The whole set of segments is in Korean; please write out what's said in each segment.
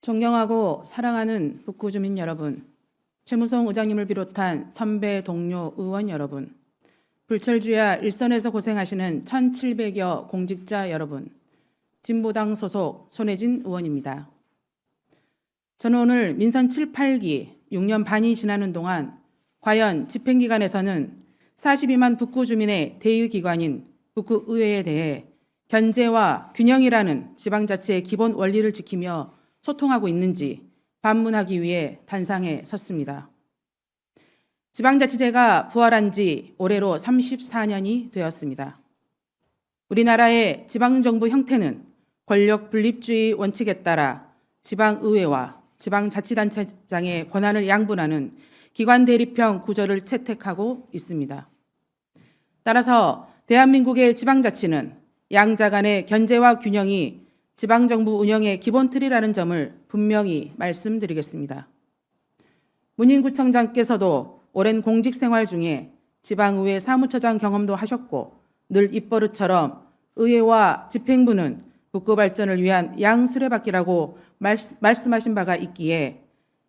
존경하고 사랑하는 북구 주민 여러분, 최무성 의장님을 비롯한 선배 동료 의원 여러분, 불철주야 일선에서 고생하시는 1,700여 공직자 여러분, 진보당 소속 손혜진 의원입니다. 저는 오늘 민선 7, 8기 6년 반이 지나는 동안 과연 집행기관에서는 42만 북구 주민의 대의기관인 북구의회에 대해 견제와 균형이라는 지방자치의 기본 원리를 지키며 소통하고 있는지 반문하기 위해 단상에 섰습니다. 지방자치제가 부활한 지 올해로 34년이 되었습니다. 우리나라의 지방정부 형태는 권력 분립주의 원칙에 따라 지방의회와 지방자치단체장의 권한을 양분하는 기관 대립형 구조를 채택하고 있습니다. 따라서 대한민국의 지방자치는 양자 간의 견제와 균형이 지방정부 운영의 기본 틀이라는 점을 분명히 말씀드리겠습니다. 문인구청장께서도 오랜 공직생활 중에 지방의회 사무처장 경험도 하셨고 늘 입버릇처럼 의회와 집행부는 북구 발전을 위한 양수레바퀴라고 말씀하신 바가 있기에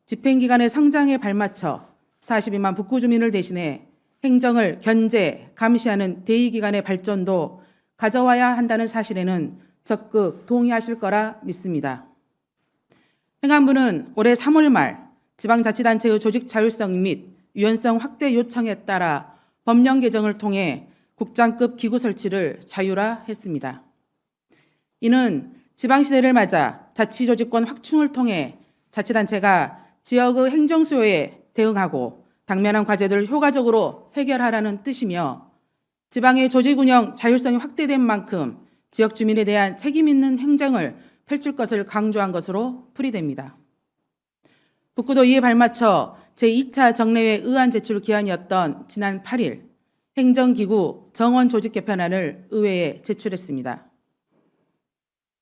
집행기관의 성장에 발맞춰 42만 북구 주민을 대신해 행정을 견제, 감시하는 대의기관의 발전도 가져와야 한다는 사실에는 적극 동의하실 거라 믿습니다. 행안부는 올해 3월 말 지방자치단체의 조직 자율성 및 유연성 확대 요청에 따라 법령 개정을 통해 국장급 기구 설치를 자율화했습니다. 이는 지방시대를 맞아 자치조직권 확충을 통해 자치단체가 지역의 행정 수요에 대응하고 당면한 과제들을 효과적으로 해결하라는 뜻이며 지방의 조직운영 자율성이 확대된 만큼 지역 주민에 대한 책임 있는 행정을 펼칠 것을 강조한 것으로 풀이됩니다. 북구도 이에 발맞춰 제2차 정례회 의안 제출 기한이었던 지난 8일 행정기구 정원 조직 개편안을 의회에 제출했습니다.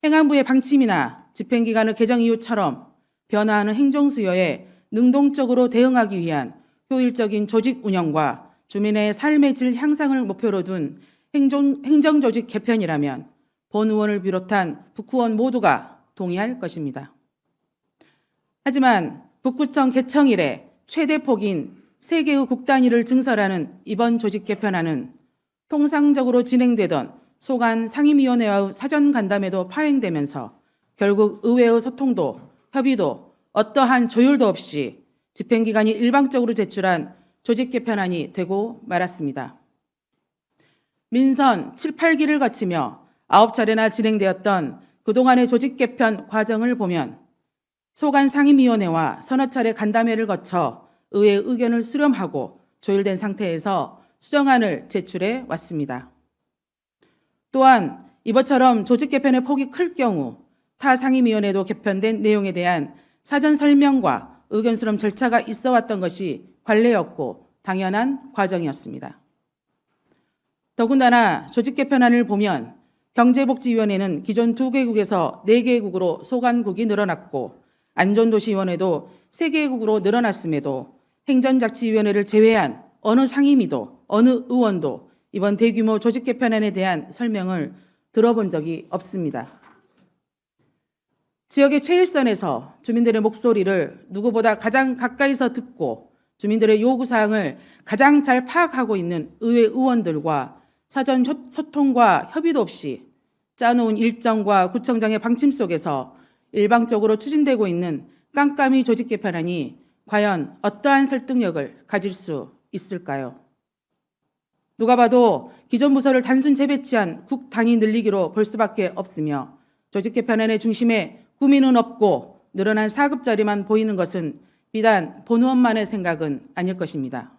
행안부의 방침이나 집행기관의 개정 이유처럼 변화하는 행정 수요에 능동적으로 대응하기 위한 효율적인 조직 운영과 주민의 삶의 질 향상을 목표로 둔 행정조직 개편이라면 본 의원을 비롯한 북구원 모두가 동의할 것입니다. 하지만 북구청 개청 이래 최대 폭인 3개의 국단위를 증설하는 이번 조직 개편안은 통상적으로 진행되던 소관 상임위원회와의 사전 간담회도 파행되면서 결국 의회의 소통도 협의도 어떠한 조율도 없이 집행기관이 일방적으로 제출한 조직 개편안이 되고 말았습니다. 민선 7, 8기를 거치며 9차례나 진행되었던 그동안의 조직 개편 과정을 보면 소관 상임위원회와 서너 차례 간담회를 거쳐 의회의 의견을 수렴하고 조율된 상태에서 수정안을 제출해 왔습니다. 또한 이번처럼 조직 개편의 폭이 클 경우 타 상임위원회도 개편된 내용에 대한 사전 설명과 의견 수렴 절차가 있어 왔던 것이 관례였고 당연한 과정이었습니다. 더군다나 조직 개편안을 보면 경제복지위원회는 기존 2개국에서 4개국으로 소관국이 늘어났고 안전도시위원회도 3개국으로 늘어났음에도 행정자치위원회를 제외한 어느 상임위도 어느 의원도 이번 대규모 조직 개편안에 대한 설명을 들어본 적이 없습니다. 지역의 최일선에서 주민들의 목소리를 누구보다 가장 가까이서 듣고 주민들의 요구사항을 가장 잘 파악하고 있는 의회 의원들과 사전 소통과 협의도 없이 짜놓은 일정과 구청장의 방침 속에서 일방적으로 추진되고 있는 깜깜이 조직 개편안이 과연 어떠한 설득력을 가질 수 있을까요? 누가 봐도 기존 부서를 단순 재배치한 국 단위 늘리기로 볼 수밖에 없으며 조직 개편안의 중심에 구민은 없고 늘어난 4급 자리만 보이는 것은 비단 본 의원만의 생각은 아닐 것입니다.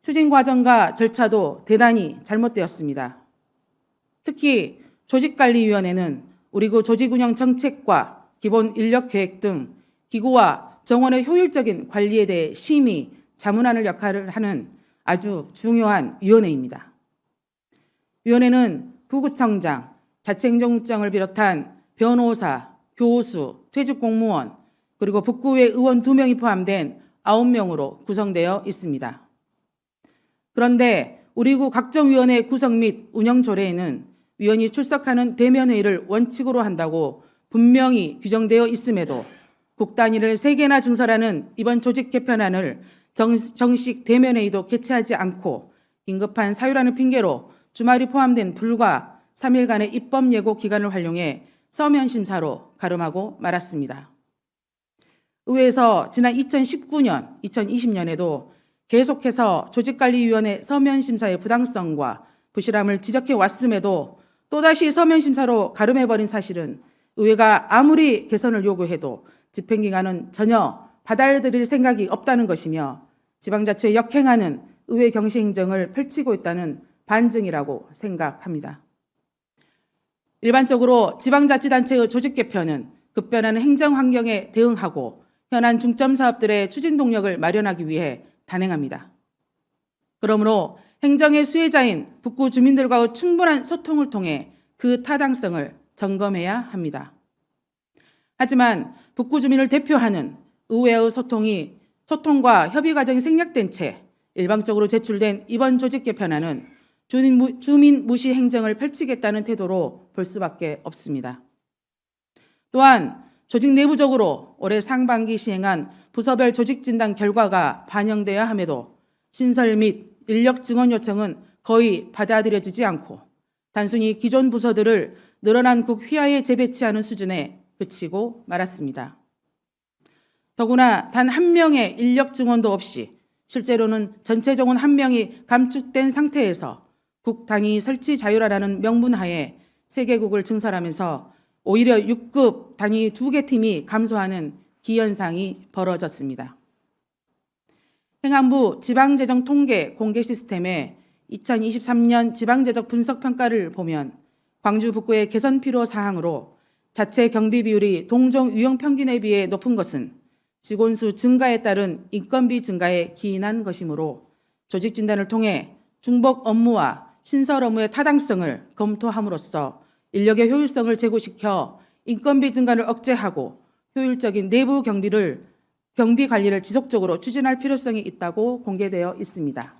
추진 과정과 절차도 대단히 잘못되었습니다. 특히 조직관리위원회는 우리 구 조직운영 정책과 기본 인력계획 등 기구와 정원의 효율적인 관리에 대해 심의, 자문하는 역할을 하는 아주 중요한 위원회입니다. 위원회는 부구청장, 자치행정국장을 비롯한 변호사, 교수, 퇴직공무원, 그리고 북구의 의원 2명이 포함된 9명으로 구성되어 있습니다. 그런데 우리 구 각종 위원회 구성 및 운영 조례에는 위원이 출석하는 대면 회의를 원칙으로 한다고 분명히 규정되어 있음에도 국 단위를 3개나 증설하는 이번 조직 개편안을 정식 대면회의도 개최하지 않고 긴급한 사유라는 핑계로 주말이 포함된 불과 3일간의 입법 예고 기간을 활용해 서면 심사로 가름하고 말았습니다. 의회에서 지난 2019년, 2020년에도 계속해서 조직관리위원회 서면 심사의 부당성과 부실함을 지적해 왔음에도 또다시 서면 심사로 가름해버린 사실은 의회가 아무리 개선을 요구해도 집행기관은 전혀 받아들일 생각이 없다는 것이며 지방자치에 역행하는 의회 경시행정을 펼치고 있다는 반증이라고 생각합니다. 일반적으로 지방자치단체의 조직 개편은 급변하는 행정 환경에 대응하고 현안 중점 사업들의 추진 동력을 마련하기 위해 단행합니다. 그러므로 행정의 수혜자인 북구 주민들과의 충분한 소통을 통해 그 타당성을 점검해야 합니다. 하지만 북구 주민을 대표하는 의회의 소통과 협의 과정이 생략된 채 일방적으로 제출된 이번 조직 개편안은 주민 무시 행정을 펼치겠다는 태도로 볼 수밖에 없습니다. 또한 조직 내부적으로 올해 상반기 시행한 부서별 조직 진단 결과가 반영돼야 함에도 신설 및 인력 증원 요청은 거의 받아들여지지 않고 단순히 기존 부서들을 늘어난 국 휘하에 재배치하는 수준에 그치고 말았습니다. 더구나 단 한 명의 인력 증원도 없이 실제로는 전체 정원 1명이 감축된 상태에서 국 단위 설치 자율화라는 명분하에 3개국을 증설하면서 오히려 6급 단위 2개 팀이 감소하는 기현상이 벌어졌습니다. 행안부 지방재정통계 공개 시스템의 2023년 지방재정 분석평가를 보면 광주 북구의 개선 필요 사항으로 자체 경비 비율이 동종 유형 평균에 비해 높은 것은 직원수 증가에 따른 인건비 증가에 기인한 것이므로 조직 진단을 통해 중복 업무와 신설 업무의 타당성을 검토함으로써 인력의 효율성을 제고시켜 인건비 증가를 억제하고 효율적인 내부 경비 관리를 지속적으로 추진할 필요성이 있다고 공개되어 있습니다.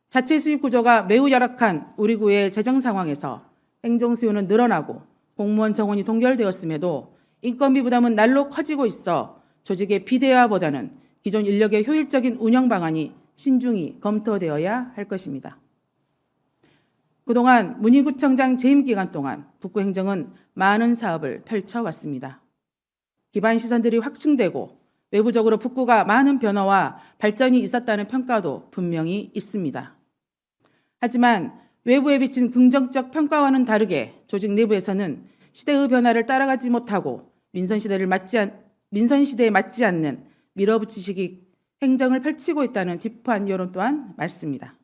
자체 수입 구조가 매우 열악한 우리 구의 재정 상황에서 행정 수요는 늘어나고 공무원 정원이 동결되었음에도 인건비 부담은 날로 커지고 있어 조직의 비대화보다는 기존 인력의 효율적인 운영 방안이 신중히 검토되어야 할 것입니다. 그동안 문희구청장 재임 기간 동안 북구 행정은 많은 사업을 펼쳐왔습니다. 기반 시설들이 확충되고 외부적으로 북구가 많은 변화와 발전이 있었다는 평가도 분명히 있습니다. 하지만 외부에 비친 긍정적 평가와는 다르게 조직 내부에서는 시대의 변화를 따라가지 못하고 민선시대에 맞지 않는 밀어붙이시기 행정을 펼치고 있다는 비판 여론 또한 많습니다.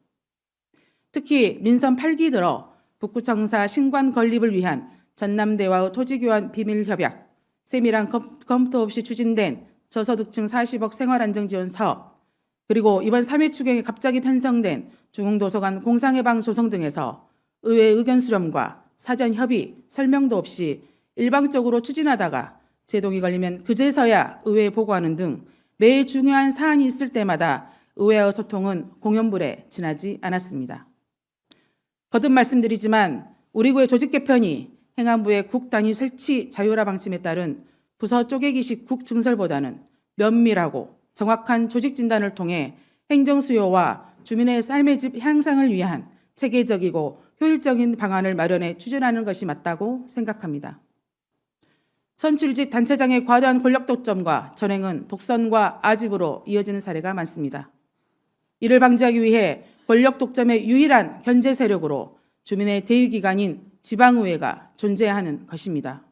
특히 민선 8기 들어 북구청사 신관 건립을 위한 전남대와의 토지교환 비밀협약, 세밀한 검토 없이 추진된 저소득층 40억 생활안정지원 사업, 그리고 이번 3회 추경에 갑자기 편성된 중흥도서관 공상해방 조성 등에서 의회 의견 수렴과 사전 협의, 설명도 없이 일방적으로 추진하다가 제동이 걸리면 그제서야 의회에 보고하는 등 매일 중요한 사안이 있을 때마다 의회의 소통은 공연불에 지나지 않았습니다. 거듭 말씀드리지만 우리 구의 조직 개편이 행안부의 국 단위 설치 자율화 방침에 따른 부서 쪼개기식 국 증설보다는 면밀하고 정확한 조직 진단을 통해 행정 수요와 주민의 삶의 질 향상을 위한 체계적이고 효율적인 방안을 마련해 추진하는 것이 맞다고 생각합니다. 선출직 단체장의 과도한 권력 독점과 전횡은 독선과 아집으로 이어지는 사례가 많습니다. 이를 방지하기 위해 권력 독점의 유일한 견제 세력으로 주민의 대의기관인 지방의회가 존재하는 것입니다.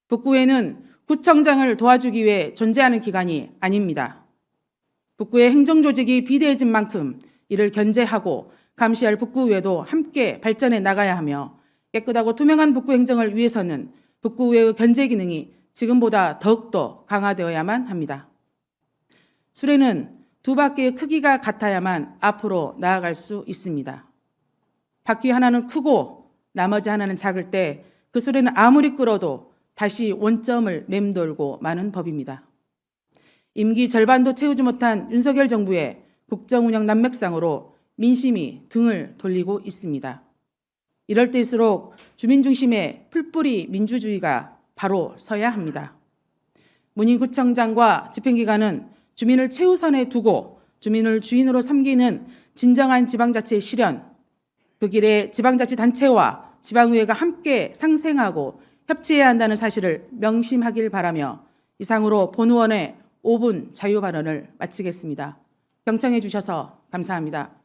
북구의회는 구청장을 도와주기 위해 존재하는 기관이 아닙니다. 북구의 행정조직이 비대해진 만큼 이를 견제하고 감시할 북구의회도 함께 발전해 나가야 하며 깨끗하고 투명한 북구 행정을 위해서는 북구의회의 견제 기능이 지금보다 더욱더 강화되어야만 합니다. 수레는 두 바퀴의 크기가 같아야만 앞으로 나아갈 수 있습니다. 바퀴 하나는 크고 나머지 하나는 작을 때 그 수레는 아무리 끌어도 다시 원점을 맴돌고 마는 법입니다. 임기 절반도 채우지 못한 윤석열 정부의 국정운영 난맥상으로 민심이 등을 돌리고 있습니다. 이럴 때일수록 주민 중심의 풀뿌리 민주주의가 바로 서야 합니다. 문인구청장과 집행기관은 주민을 최우선에 두고 주민을 주인으로 섬기는 진정한 지방자치의 실현, 그 길에 지방자치단체와 지방의회가 함께 상생하고 협치해야 한다는 사실을 명심하길 바라며 이상으로 본 의원의 5분 자유 발언을 마치겠습니다. 경청해 주셔서 감사합니다.